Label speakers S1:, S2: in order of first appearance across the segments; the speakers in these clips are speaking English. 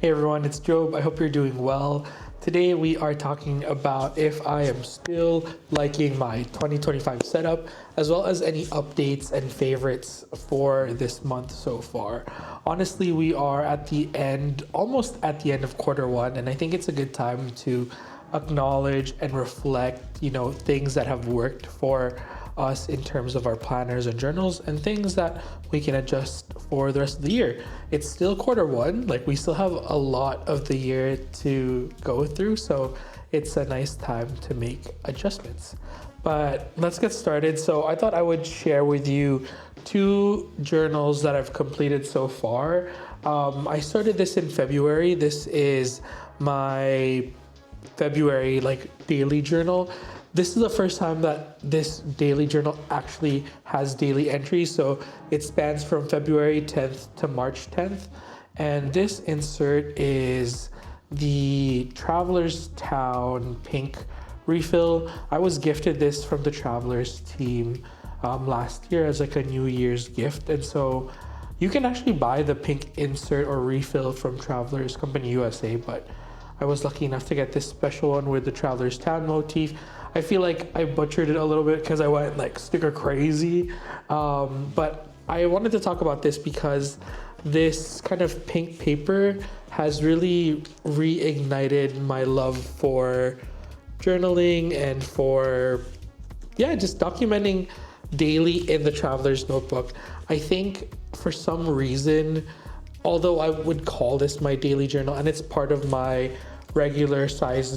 S1: Hey everyone, it's Job. I hope you're doing well. Today we are talking about if I am still liking my 2025 setup, as well as any updates and favorites for this month so far. Honestly, we are at the end, almost at the end of quarter one, and I think it's a good time to acknowledge and reflect, things that have worked for us in terms of our planners and journals and things that we can adjust for the rest of the year. It's still quarter one, like we still have a lot of the year to go through, so it's a nice time to make adjustments. But let's get started. So I thought I would share with you two journals that I've completed so far. I started this in February. This is my February daily journal. This is the first time that this daily journal actually has daily entries. So it spans from February 10th to March 10th. And this insert is the Traveler's Town pink refill. I was gifted this from the Travelers team last year as a New Year's gift. And so you can actually buy the pink insert or refill from Travelers Company USA, but I was lucky enough to get this special one with the Traveler's Town motif. I feel like I butchered it a little bit because I went sticker crazy. But I wanted to talk about this because this kind of pink paper has really reignited my love for journaling and for, just documenting daily in the Traveler's Notebook. I think for some reason, although I would call this my daily journal and it's part of my regular size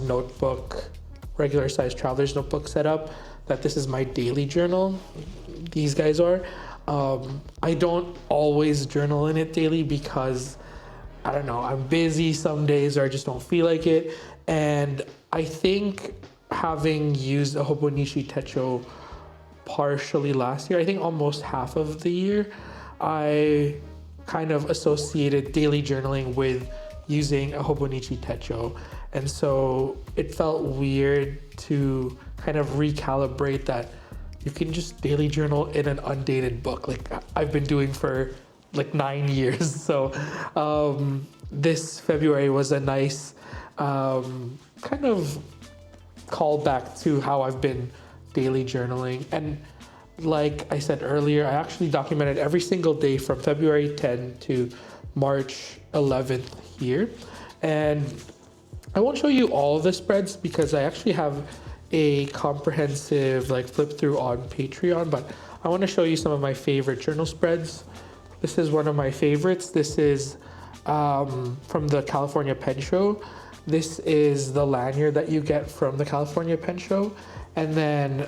S1: Traveler's Notebook setup, that this is my daily journal. These guys are. I don't always journal in it daily because, I don't know, I'm busy some days or I just don't feel like it. And I think having used a Hobonichi Techo partially last year, I think almost half of the year, I kind of associated daily journaling with using a Hobonichi Techo. And so it felt weird to kind of recalibrate that you can just daily journal in an undated book like I've been doing for 9 years. So this February was a nice kind of callback to how I've been daily journaling. And like I said earlier, I actually documented every single day from February 10th to March 11th here. And I won't show you all the spreads because I actually have a comprehensive flip through on Patreon, but I want to show you some of my favorite journal spreads. This is one of my favorites. This is from the California Pen Show. This is the lanyard that you get from the California Pen Show. And then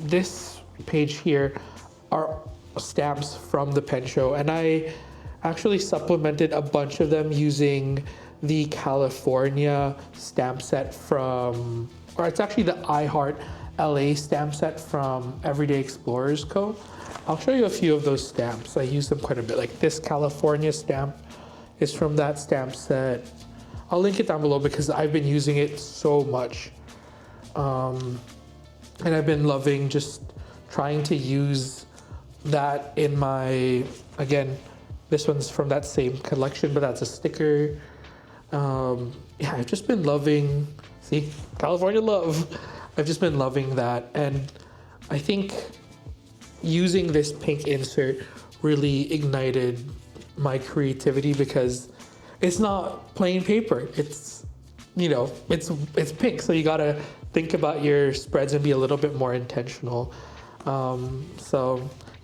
S1: this page here are stamps from the Pen Show. And I actually supplemented a bunch of them using the California stamp set from, or it's actually the I Heart LA stamp set from Everyday Explorers Co. I'll show you a few of those stamps. I use them quite a bit. Like this California stamp is from that stamp set. I'll link it down below because I've been using it so much. And I've been loving just trying to use that in my, again, this one's from that same collection, but that's a sticker. I've just been loving, see, California love. I've just been loving that. And I think using this pink insert really ignited my creativity because it's not plain paper. It's, it's pink. So you gotta think about your spreads and be a little bit more intentional.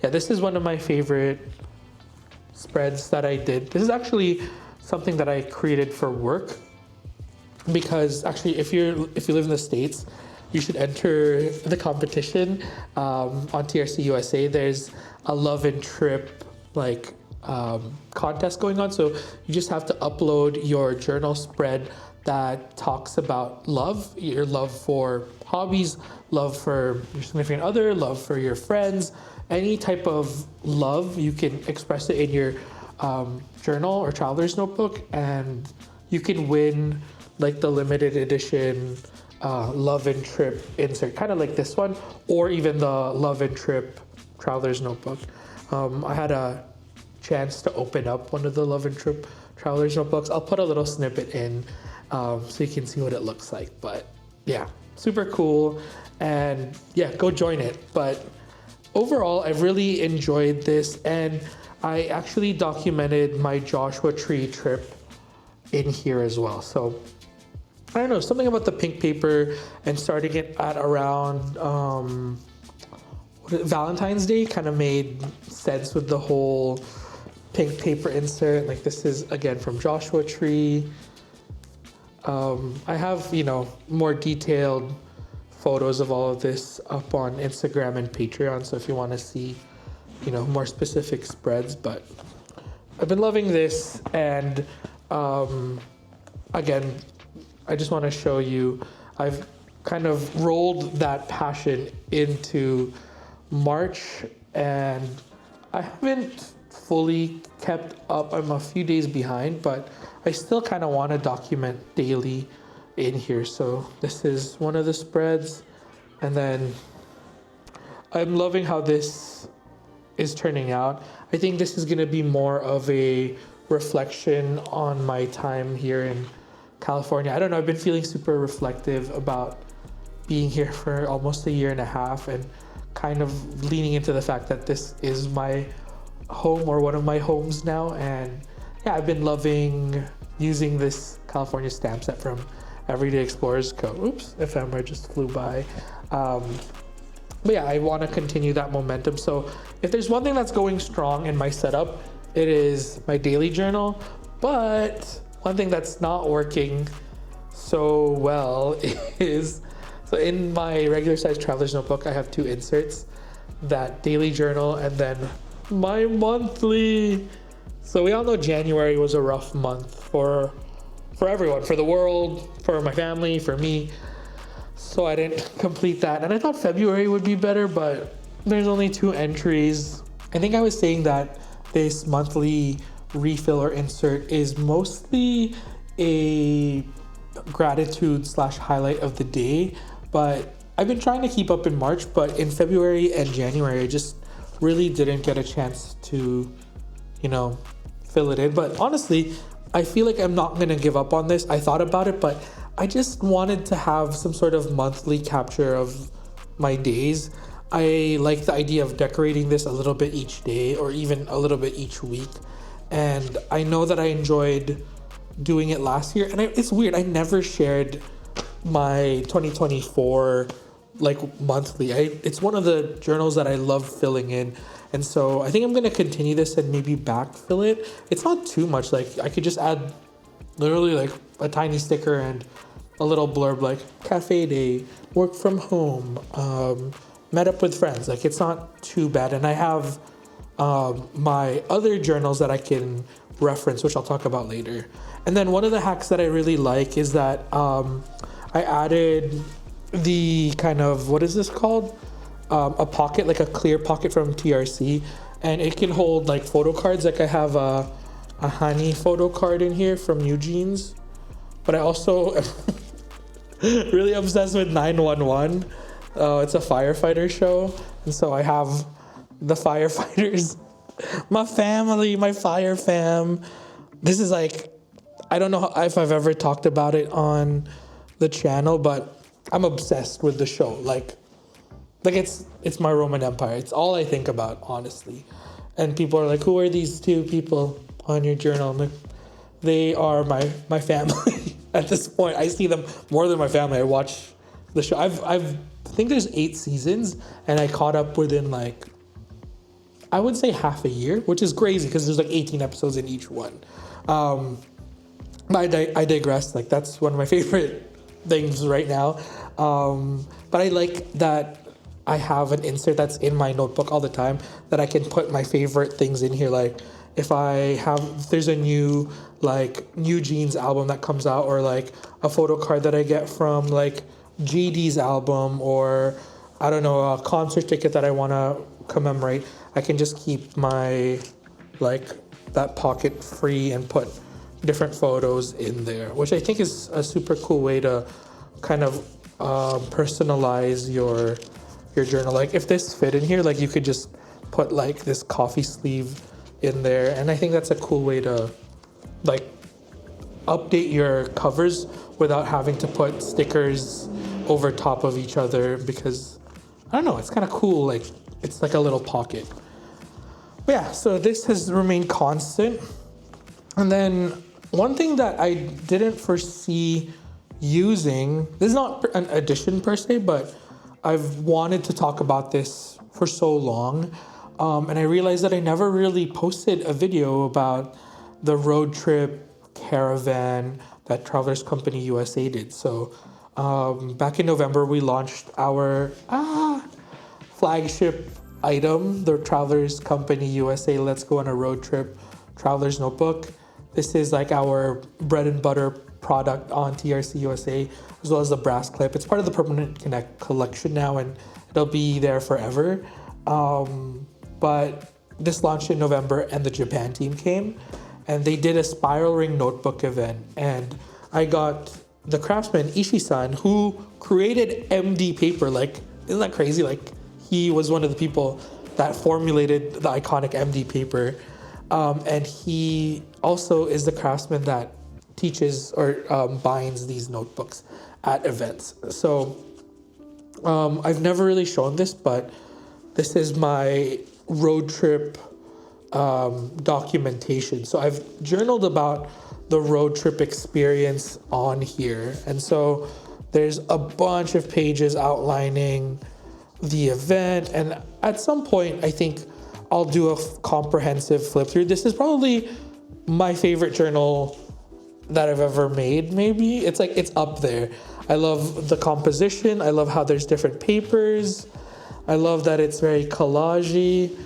S1: This is one of my favorite spreads that I did. This is actually something that I created for work because actually if you live in the States, you should enter the competition on TRC USA. There's a love and trip contest going on. So you just have to upload your journal spread that talks about love, your love for hobbies, love for your significant other, love for your friends, any type of love. You can express it in your journal or Traveler's Notebook, and you can win the limited edition Love and Trip insert, kind of like this one, or even the Love and Trip Traveler's Notebook. I had a chance to open up one of the Love and Trip traveler's notebooks. I'll put a little snippet in so you can see what it looks like. But yeah, super cool. And yeah, go join it. But overall, I've really enjoyed this. And I actually documented my Joshua Tree trip in here as well. So I don't know, something about the pink paper and starting it at around Valentine's Day kind of made sense with the whole pink paper insert. Like this is again from Joshua Tree. I have, more detailed photos of all of this up on Instagram and Patreon. So if you want to see, more specific spreads, but I've been loving this. And again, I just want to show you, I've kind of rolled that passion into March, and I haven't fully kept up. I'm a few days behind, but I still kind of want to document daily in here. So this is one of the spreads, and then I'm loving how this is turning out. I think this is going to be more of a reflection on my time here in California. I don't know, I've been feeling super reflective about being here for almost a year and a half, and kind of leaning into the fact that this is my home or one of my homes now. And yeah, I've been loving using this California stamp set from Everyday Explorers Co. Oops, ephemera just flew by. But yeah, I want to continue that momentum. So if there's one thing that's going strong in my setup, it is my daily journal. But one thing that's not working so well is, so in my regular size traveler's notebook, I have 2 inserts, that daily journal and then my monthly. So we all know January was a rough month for everyone, for the world, for my family, for me. So I didn't complete that. And I thought February would be better, but there's only 2 entries. I think I was saying that this monthly refill or insert is mostly a gratitude / highlight of the day. But I've been trying to keep up in March, but in February and January, I just really didn't get a chance to, fill it in. But honestly, I feel like I'm not going to give up on this. I thought about it, but I just wanted to have some sort of monthly capture of my days. I like the idea of decorating this a little bit each day or even a little bit each week. And I know that I enjoyed doing it last year. And it's weird, I never shared my 2024 monthly. It's one of the journals that I love filling in. And so I think I'm going to continue this and maybe backfill it. It's not too much. I could just add literally a tiny sticker and a little blurb like cafe day, work from home, met up with friends. It's not too bad. And I have my other journals that I can reference, which I'll talk about later. And then one of the hacks that I really like is that I added the kind of, what is this called? A pocket, a clear pocket from TRC, and it can hold photo cards. I have a honey photo card in here from Eugene's, but I also am really obsessed with 911. It's a firefighter show, and so I have the firefighters, my family, my fire fam. This is I don't know if I've ever talked about it on the channel, but I'm obsessed with the show. It's my Roman Empire. It's all I think about, honestly. And people are like, who are these 2 people on your journal? I'm like, they are my family. At this point, I see them more than my family. I watch the show. I think there's 8 seasons, and I caught up within I would say half a year, which is crazy because there's 18 episodes in each one. But I digress. That's one of my favorite things right now. But I like that I have an insert that's in my notebook all the time that I can put my favorite things in here. If there's a new New Jeans album that comes out, or a photo card that I get from GD's album, or I don't know, a concert ticket that I want to commemorate, I can just keep my that pocket free and put different photos in there, which I think is a super cool way to kind of personalize your journal. If this fit in here, you could just put this coffee sleeve in there, and I think that's a cool way to update your covers without having to put stickers over top of each other, because I don't know, it's kind of cool. Like, it's like a little pocket. But yeah, so this has remained constant. And then one thing that I didn't foresee using, this is not an addition per se, but I've wanted to talk about this for so long. And I realized that I never really posted a video about the road trip caravan that Travelers Company USA did. So back in November, we launched our flagship item, the Travelers Company USA Let's Go on a Road Trip Traveler's Notebook. This is like our bread and butter product on TRC USA, as well as the brass clip. It's part of the Permanent Connect collection now, and it'll be there forever. But this launched in November, and the Japan team came, and they did a spiral ring notebook event. And I got the craftsman Ishii-san, who created MD paper. Like, isn't that crazy? Like, he was one of the people that formulated the iconic MD paper. And he also is the craftsman that teaches or binds these notebooks at events. So I've never really shown this, but this is my road trip documentation. So I've journaled about the road trip experience on here. And so there's a bunch of pages outlining the event. And at some point, I think I'll do a comprehensive flip through. This is probably my favorite journal that I've ever made, maybe. It's like, it's up there. I love the composition. I love how there's different papers. I love that it's very collagey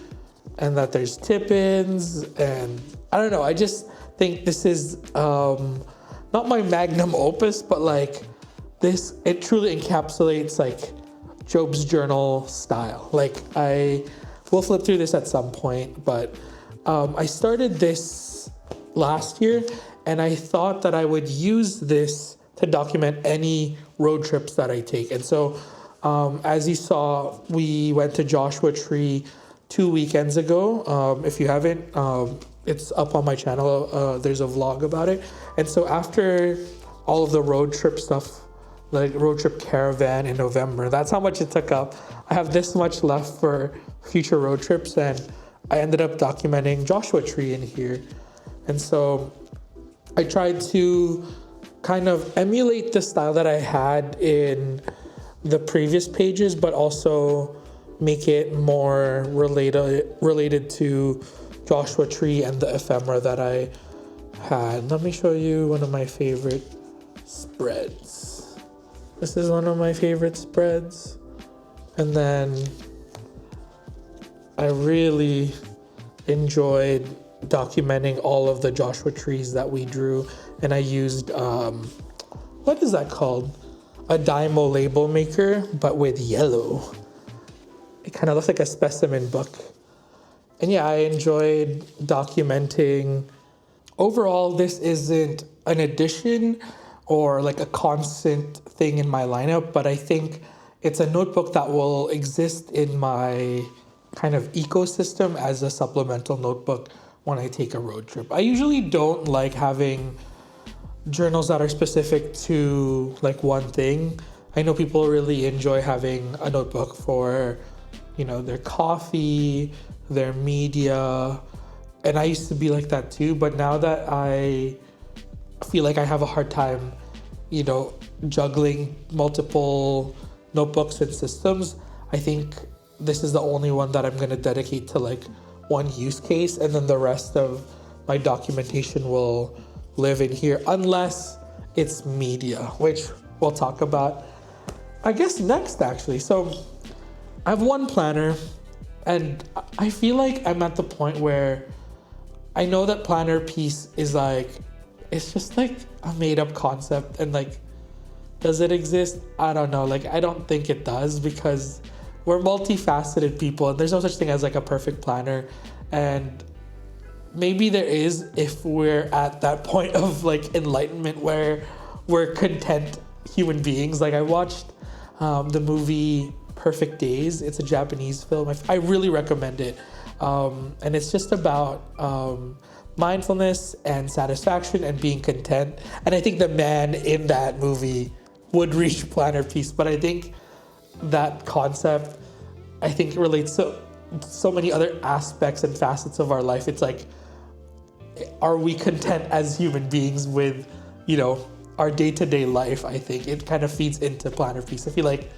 S1: and that there's tip-ins. And I don't know, I just think this is not my magnum opus, but like this, it truly encapsulates like Job's journal style. Like, I will flip through this at some point, but I started this last year, and I thought that I would use this to document any road trips that I take. And so as you saw, we went to Joshua Tree 2 weekends ago. If you haven't, it's up on my channel. There's a vlog about it. And so after all of the road trip stuff, like road trip caravan in November, that's how much it took up. I have this much left for future road trips, and I ended up documenting Joshua Tree in here. And so I tried to kind of emulate the style that I had in the previous pages, but also make it more related to Joshua Tree and the ephemera that I had. Let me show you one of my favorite spreads. This is one of my favorite spreads. And then I really enjoyed documenting all of the Joshua trees that we drew. And I used, what is that called? A Dymo label maker, but with yellow. It kind of looks like a specimen book. And yeah, I enjoyed documenting. Overall, this isn't an addition or like a constant thing in my lineup, but I think it's a notebook that will exist in my kind of ecosystem as a supplemental notebook when I take a road trip. I usually don't like having journals that are specific to like one thing. I know people really enjoy having a notebook for, you know, their coffee, their media, and I used to be like that too, but now that I feel like I have a hard time, you know, juggling multiple notebooks and systems, I think this is the only one that I'm going to dedicate to like one use case, and then the rest of my documentation will live in here, unless it's media, which we'll talk about, I guess, next actually. So I have one planner, and I feel like I'm at the point where I know that planner piece is like, it's just like a made up concept, and like, does it exist? I don't know. Like, I don't think it does, because we're multifaceted people, and there's no such thing as like a perfect planner. And maybe there is if we're at that point of like enlightenment where we're content human beings. Like, I watched the movie Perfect Days. It's a Japanese film. I really recommend it. And it's just about mindfulness and satisfaction and being content. And I think the man in that movie would reach planner peace. But I think that concept, I think it relates to so many other aspects and facets of our life. It's like, are we content as human beings with, our day-to-day life? I think it kind of feeds into planner peace. I feel like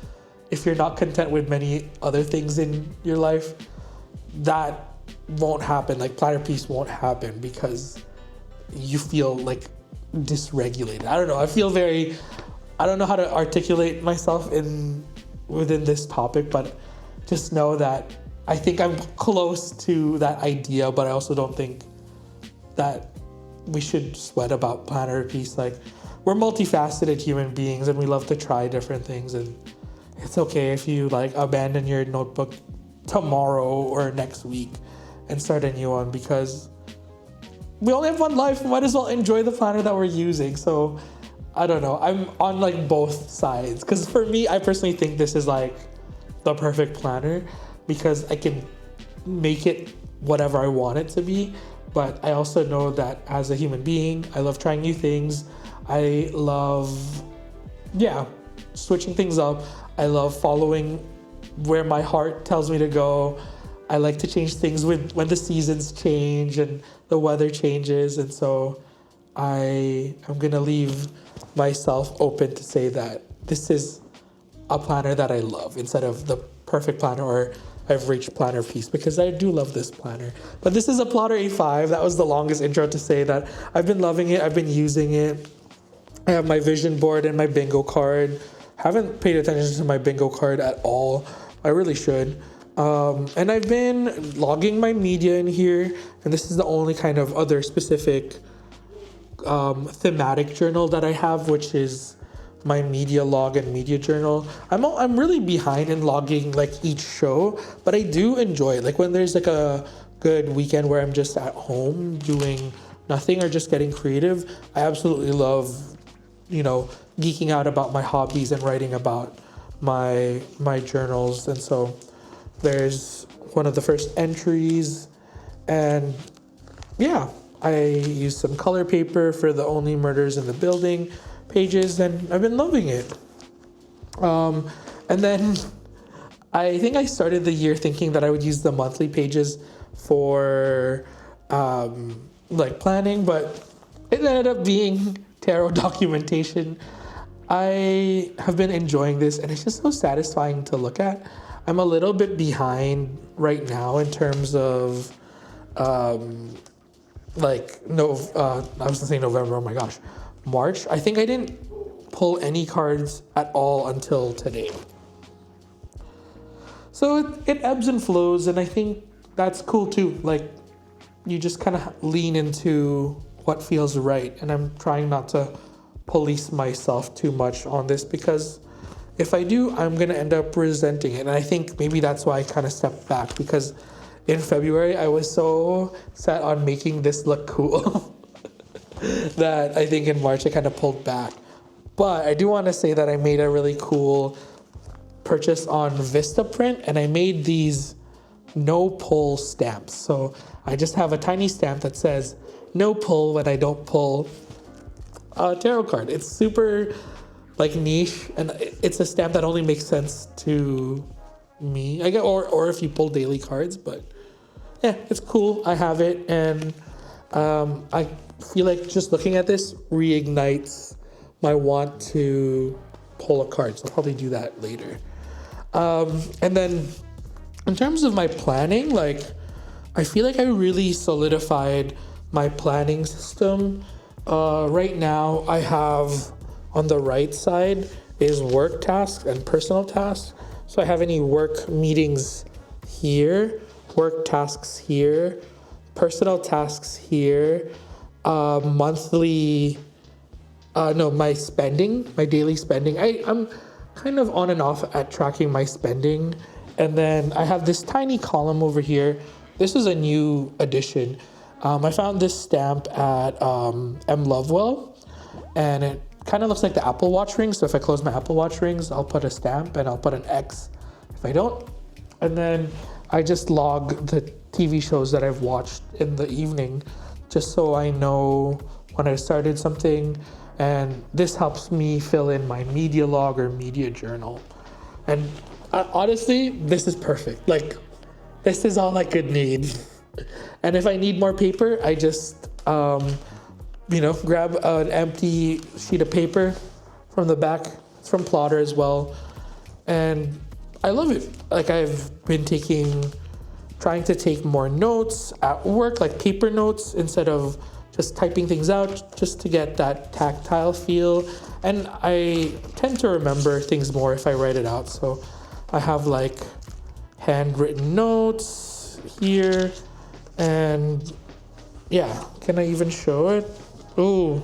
S1: if you're not content with many other things in your life, that won't happen. Like planner peace won't happen because you feel like dysregulated. I don't know. I don't know how to articulate myself within this topic, but just know that I think I'm close to that idea, but I also don't think that we should sweat about planner peace. Like, we're multifaceted human beings and we love to try different things, and it's okay if you like abandon your notebook tomorrow or next week and start a new one, because we only have one life. We might as well enjoy the planner that we're using. So I don't know, I'm on like both sides, because for me, I personally think this is like the perfect planner because I can make it whatever I want it to be. But I also know that as a human being, I love trying new things. I love, switching things up. I love following where my heart tells me to go. I like to change things when the seasons change and the weather changes. And so I'm going to leave myself open to say that this is a planner that I love instead of the perfect planner or I've reached planner peace, because I do love this planner. But this is a Plotter A5. That was the longest intro to say that I've been loving it. I've been using it. I have my vision board and my bingo card. Haven't paid attention to my bingo card at all. I really should. And I've been logging my media in here. And this is the only kind of other specific thematic journal that I have, which is my media log and media journal. I'm really behind in logging like each show, but I do enjoy it. Like when there's like a good weekend where I'm just at home doing nothing or just getting creative, I absolutely love, geeking out about my hobbies and writing about my journals. And so there's one of the first entries, and I used some color paper for the Only Murders in the Building pages, and I've been loving it. And then I think I started the year thinking that I would use the monthly pages for like planning, but it ended up being tarot documentation. I have been enjoying this, and it's just so satisfying to look at. I'm a little bit behind right now in terms of I was gonna say November, oh my gosh, March. I think I didn't pull any cards at all until today. So it ebbs and flows, and I think that's cool too. Like, you just kind of lean into what feels right, and I'm trying not to police myself too much on this, because if I do, I'm gonna end up resenting it. And I think maybe that's why I kind of stepped back, because in February I was so set on making this look cool that I think in March I kind of pulled back. But I do want to say that I made a really cool purchase on Vistaprint, and I made these no pull stamps. So I just have a tiny stamp that says no pull when I don't pull a tarot card. It's super like niche, and it's a stamp that only makes sense to me, I guess, or if you pull daily cards. But yeah, it's cool. I have it, and I feel like just looking at this reignites my want to pull a card. So I'll probably do that later. And then in terms of my planning, like, I feel like I really solidified my planning system. Right now I have on the right side is work tasks and personal tasks. So I have any work meetings here, work tasks here, personal tasks here, my spending, my daily spending. I'm kind of on and off at tracking my spending. And then I have this tiny column over here. This is a new addition. I found this stamp at M. Lovewell, and it kind of looks like the Apple Watch ring. So if I close my Apple Watch rings, I'll put a stamp and I'll put an X if I don't. And then I just log the TV shows that I've watched in the evening just so I know when I started something. And this helps me fill in my media log or media journal. And honestly, this is perfect. Like, this is all I could need. And if I need more paper, I just, grab an empty sheet of paper from the back. It's from Plotter as well. And I love it. Like, I've been trying to take more notes at work, like paper notes, instead of just typing things out, just to get that tactile feel. And I tend to remember things more if I write it out. So I have like handwritten notes here, and yeah, can I even show it? Ooh,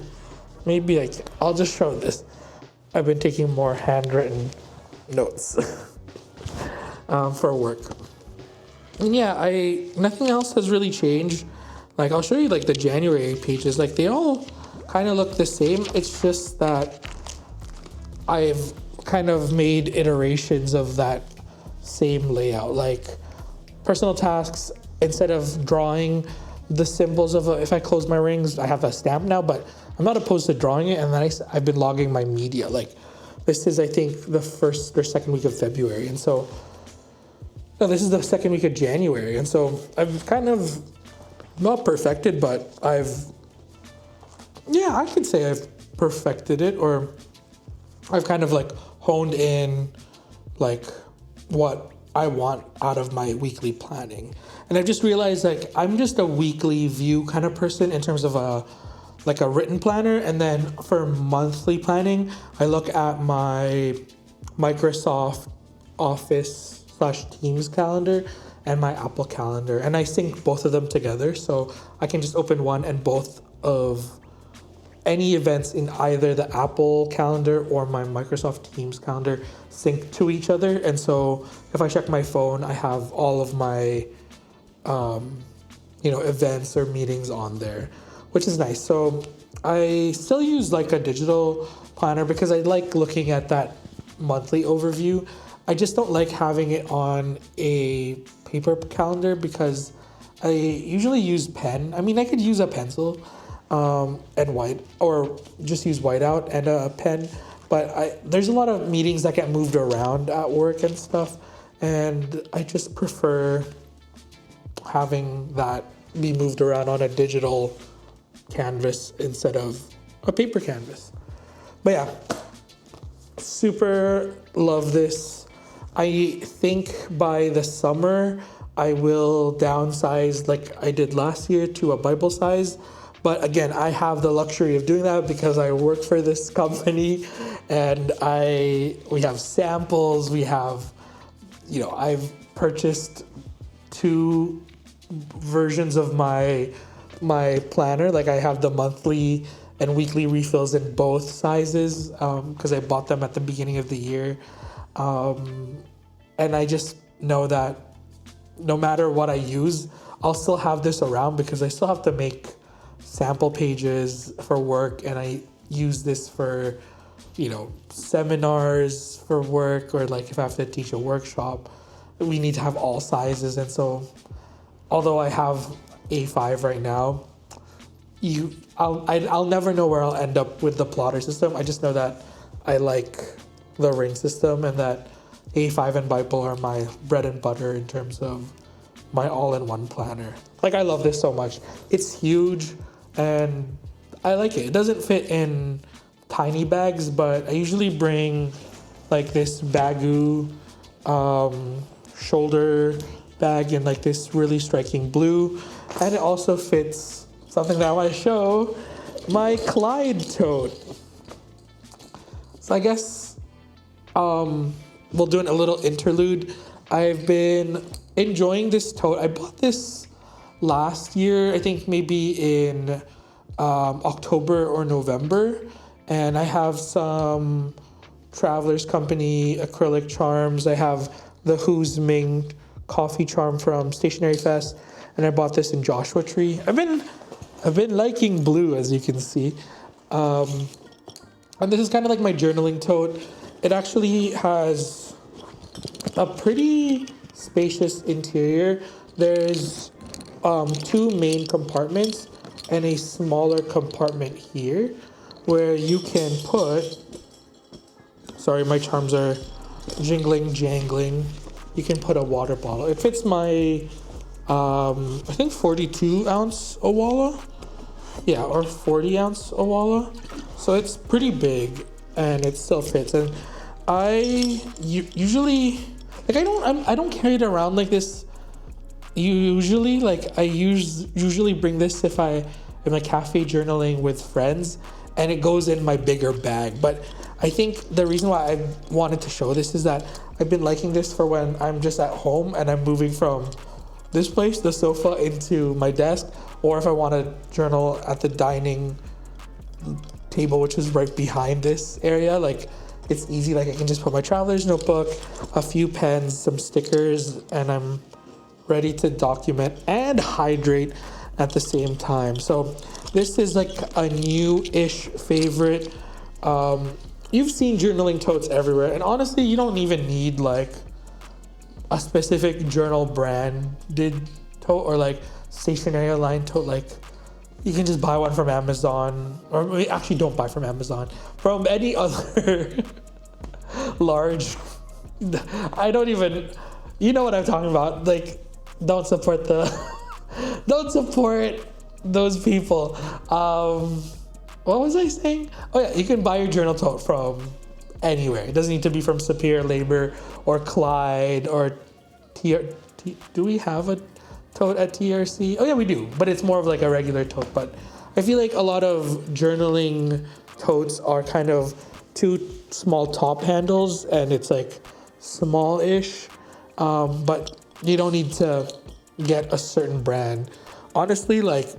S1: maybe I'll just show this. I've been taking more handwritten notes for work. And yeah, nothing else has really changed. Like, I'll show you like the January pages. Like, they all kind of look the same. It's just that I've kind of made iterations of that same layout. Like, personal tasks, instead of drawing the symbols of if I close my rings, I have a stamp now, but I'm not opposed to drawing it. And then I've been logging my media. Like, this is, I think, the first or second week of February. And so, no, this is the second week of January. And so I've kind of not perfected, but I could say I've perfected it, or I've kind of like honed in like what I want out of my weekly planning. And I've just realized like I'm just a weekly view kind of person in terms of a written planner. And then for monthly planning, I look at my Microsoft Office /Teams calendar and my Apple calendar, and I sync both of them together, so I can just open one and both of any events in either the Apple calendar or my Microsoft Teams calendar sync to each other. And so if I check my phone, I have all of my events or meetings on there, which is nice. So I still use like a digital planner because I like looking at that monthly overview. I just don't like having it on a paper calendar because I usually use pen. I mean, I could use a pencil and white, or just use whiteout and a pen, but there's a lot of meetings that get moved around at work and stuff, and I just prefer having that be moved around on a digital canvas instead of a paper canvas. But yeah, super love this. I think by the summer, I will downsize like I did last year to a Bible size. But again, I have the luxury of doing that because I work for this company, and we have samples. We have, I've purchased 2 versions of my planner. Like, I have the monthly and weekly refills in both sizes because I bought them at the beginning of the year. And I just know that no matter what I use, I'll still have this around because I still have to make sample pages for work, and I use this for, seminars for work, or like if I have to teach a workshop, we need to have all sizes. And so, although I have A5 right now, I'll never know where I'll end up with the plotter system. I just know that I like the ring system, and that A5 and Bible are my bread and butter in terms of my all-in-one planner. Like, I love this so much. It's huge, and I like it. It doesn't fit in tiny bags, but I usually bring like this Baggu shoulder bag in like this really striking blue, and it also fits something that I want to show, my Clyde tote. So I guess we'll do a little interlude. I've been enjoying this tote. I bought this last year, I think maybe in October or November, and I have some Traveler's Company acrylic charms. I have the Who's Ming coffee charm from Stationery Fest, and I bought this in Joshua Tree. I've been liking blue, as you can see, and this is kind of like my journaling tote. It actually has a pretty spacious interior. There's 2 main compartments, and a smaller compartment here where you can put, sorry, my charms are jangling. You can put a water bottle. It fits my, I think 42 ounce Owala. Yeah, or 40 ounce Owala. So it's pretty big and it still fits. And usually, like I don't carry it around like this. Usually, like usually bring this if I am a cafe journaling with friends, and it goes in my bigger bag. But I think the reason why I wanted to show this is that I've been liking this for when I'm just at home and I'm moving from this place, the sofa, into my desk, or if I want to journal at the dining table, which is right behind this area. Like, it's easy. Like, I can just put my traveler's notebook, a few pens, some stickers, and I'm ready to document and hydrate at the same time. So this is like a new-ish favorite. You've seen journaling totes everywhere, and honestly, you don't even need like a specific journal branded tote or like stationery line tote. Like, you can just buy one from Amazon, or actually don't buy from Amazon, from any other large, I don't even, you know what I'm talking about. Like, don't support those people. What was I saying? Oh yeah, you can buy your journal tote from anywhere. It doesn't need to be from Superior Labor or Clyde or do we have a tote at TRC? Oh yeah, we do, but it's more of like a regular tote. But I feel like a lot of journaling totes are kind of two small top handles, and it's like small-ish, but you don't need to get a certain brand. Honestly, like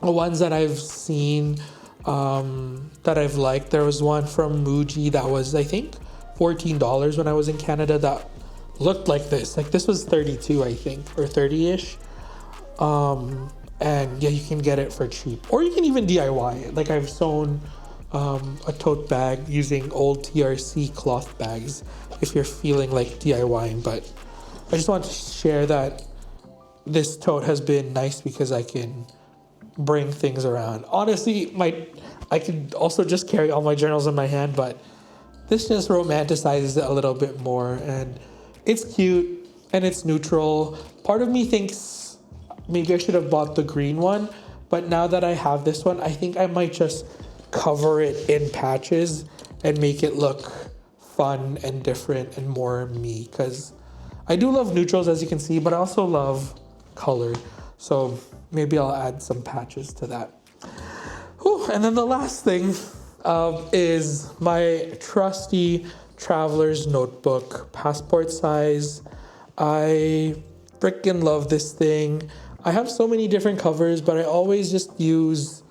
S1: the ones that I've seen that I've liked, there was one from Muji that was, I think, $14 when I was in Canada that looked like this. Like, this was 32, I think, or 30-ish. And yeah, you can get it for cheap, or you can even DIY it. Like, I've sewn a tote bag using old TRC cloth bags if you're feeling like DIYing. But I just want to share that this tote has been nice because I can bring things around. Honestly, I could also just carry all my journals in my hand, but this just romanticizes it a little bit more, and it's cute and it's neutral. Part of me thinks maybe I should have bought the green one, but now that I have this one, I think I might just cover it in patches and make it look fun and different and more me, because I do love neutrals, as you can see, but I also love color. So maybe I'll add some patches to that. Whew. And then the last thing is my trusty traveler's notebook, passport size. I freaking love this thing. I have so many different covers, but I always just use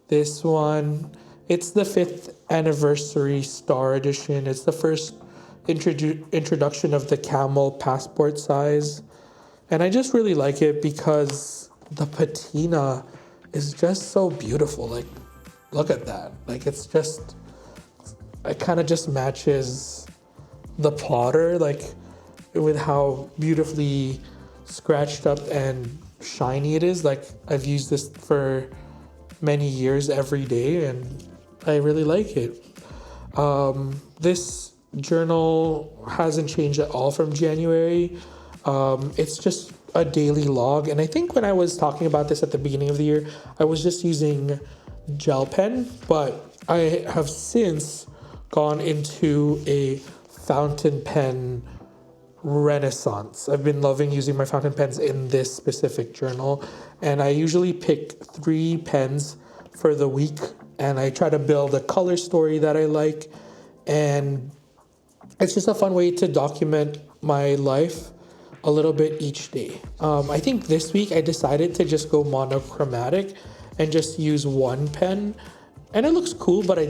S1: this one. It's the 5th anniversary star edition. It's the first introduction of the camel passport size. And I just really like it because the patina is just so beautiful. Like, look at that. Like, it's just, it kind of just matches the plotter, like, with how beautifully scratched up and shiny it is. Like, I've used this for many years every day, and I really like it. This journal hasn't changed at all from January. It's just a daily log, and I think when I was talking about this at the beginning of the year, I was just using gel pen, but I have since gone into a fountain pen renaissance. I've been loving using my fountain pens in this specific journal, and I usually pick 3 pens for the week, and I try to build a color story that I like, and it's just a fun way to document my life a little bit each day. I think this week I decided to just go monochromatic and just use one pen, and it looks cool, but I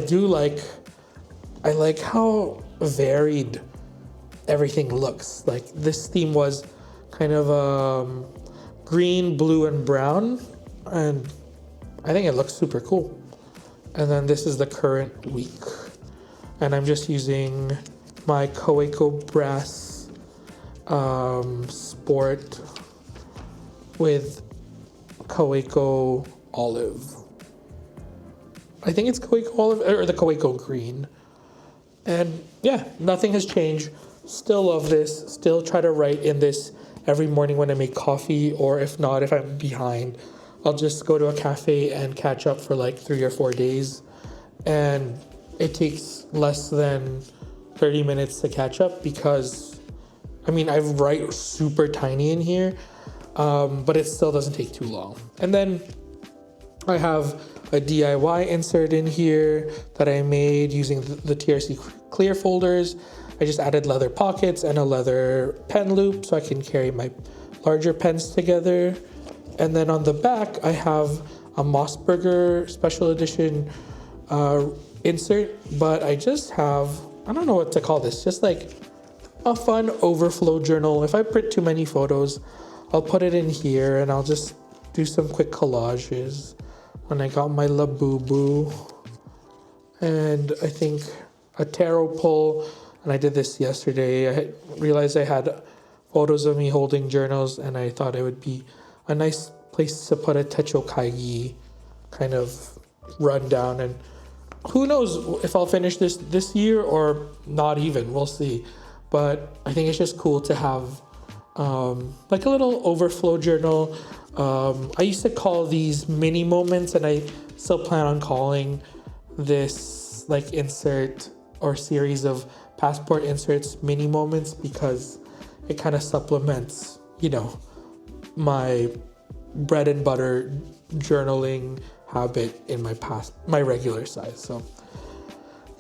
S1: like how varied everything looks. Like, this theme was kind of green, blue, and brown, and I think it looks super cool. And then this is the current week, and I'm just using my Kaigi brass sport with Kaigi olive. I think it's Kaweco olive or the Kaweco green. And yeah, nothing has changed. Still love this. Still try to write in this every morning when I make coffee, or if not, if I'm behind, I'll just go to a cafe and catch up for like 3 or 4 days. And it takes less than 30 minutes to catch up because, I mean, I write super tiny in here, but it still doesn't take too long. And then I have a DIY insert in here that I made using the TRC clear folders. I just added leather pockets and a leather pen loop so I can carry my larger pens together. And then on the back, I have a Mossberger special edition insert, but I just have, I don't know what to call this, just like a fun overflow journal. If I print too many photos, I'll put it in here and I'll just do some quick collages. And I got my Labubu and I think a tarot pull, and I did this yesterday. I realized I had photos of me holding journals and I thought it would be a nice place to put a Techo Kaigi kind of rundown. And who knows if I'll finish this year or not even, we'll see. But I think it's just cool to have like a little overflow journal. I used to call these mini moments, and I still plan on calling this like insert or series of passport inserts mini moments because it kind of supplements, you know, my bread and butter journaling habit in my regular size. So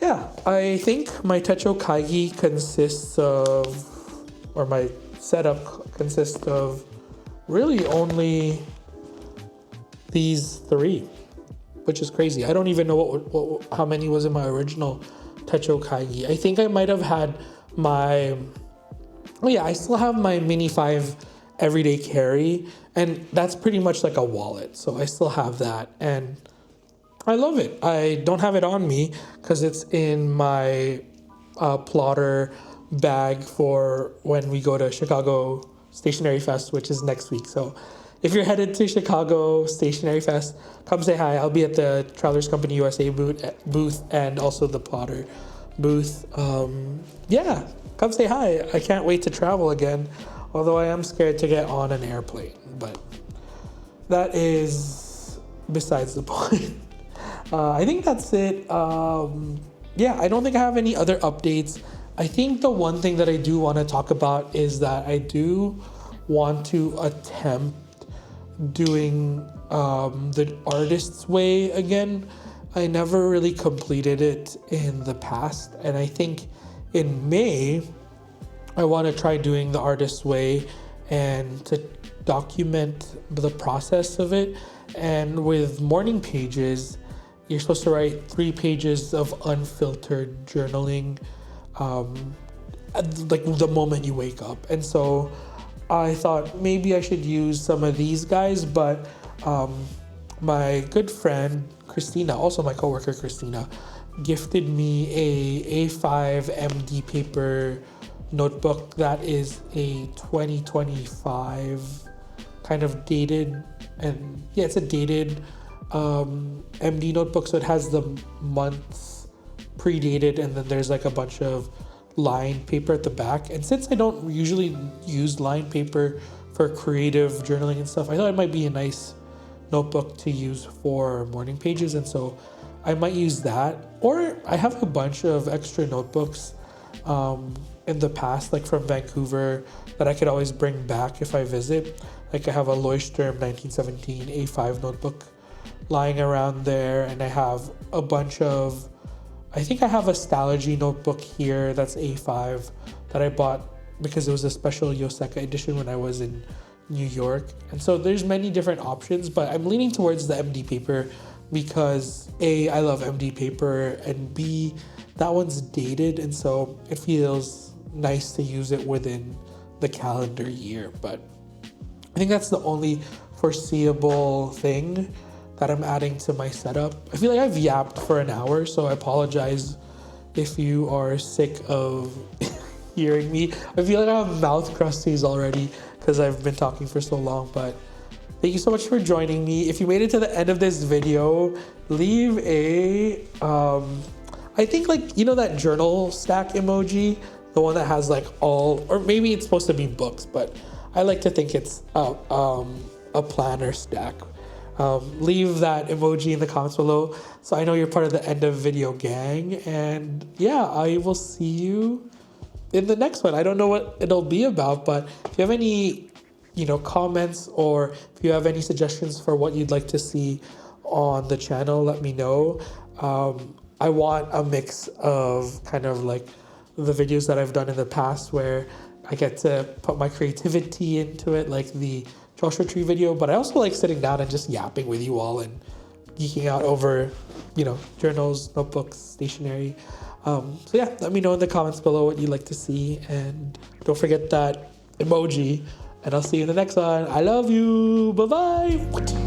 S1: yeah, I think my Techo Kaigi consists of, or my setup consists of really only these 3, which is crazy. I don't even know how many was in my original Techo Kaigi. I think I might have had I still have my Mini 5 everyday carry, and that's pretty much like a wallet. So I still have that, and I love it. I don't have it on me because it's in my plotter bag for when we go to Chicago Stationery Fest, which is next week. So if you're headed to Chicago Stationery Fest, come say hi. I'll be at the Travelers Company USA booth and also the Plotter booth. Yeah, come say hi. I can't wait to travel again, although I am scared to get on an airplane, but that is besides the point. I think that's it. Yeah, I don't think I have any other updates. I think the one thing that I do want to talk about is that I do want to attempt doing the artist's way again. I never really completed it in the past, and I think in May I want to try doing the artist's way and to document the process of it. And with morning pages, you're supposed to write 3 pages of unfiltered journaling, like the moment you wake up. And so I thought maybe I should use some of these guys, but my good friend Christina, also my coworker Christina, gifted me a A5 MD paper notebook that is a 2025 kind of dated, and yeah, it's a dated MD notebook, so it has the months predated, and then there's like a bunch of lined paper at the back. And since I don't usually use lined paper for creative journaling and stuff, I thought it might be a nice notebook to use for morning pages, and so I might use that. Or I have a bunch of extra notebooks in the past, like from Vancouver, that I could always bring back if I visit. Like I have a Leuchtturm 1917 A5 notebook lying around there, and I have a bunch of, I think I have a Stalogy notebook here that's A5 that I bought because it was a special Yoseka edition when I was in New York. And so there's many different options, but I'm leaning towards the MD paper because A, I love MD paper, and B, that one's dated, and so it feels nice to use it within the calendar year. But I think that's the only foreseeable thing that I'm adding to my setup. I feel like I've yapped for an hour, so I apologize if you are sick of hearing me. I feel like I have mouth crusties already because I've been talking for so long, but Thank you so much for joining me. If you made it to the end of this video, leave a, I think like, you know that journal stack emoji? The one that has like all, or maybe it's supposed to be books, but I like to think it's a planner stack. Leave that emoji in the comments below so I know you're part of the end of video gang. And yeah, I will see you in the next one. I don't know what it'll be about, but if you have any, comments, or if you have any suggestions for what you'd like to see on the channel, let me know. I want a mix of kind of like the videos that I've done in the past where I get to put my creativity into it, like the Joshua Tree video, but I also like sitting down and just yapping with you all and geeking out over, journals, notebooks, stationery. So yeah, let me know in the comments below what you'd like to see, and don't forget that emoji, and I'll see you in the next one. I love you. Bye-bye.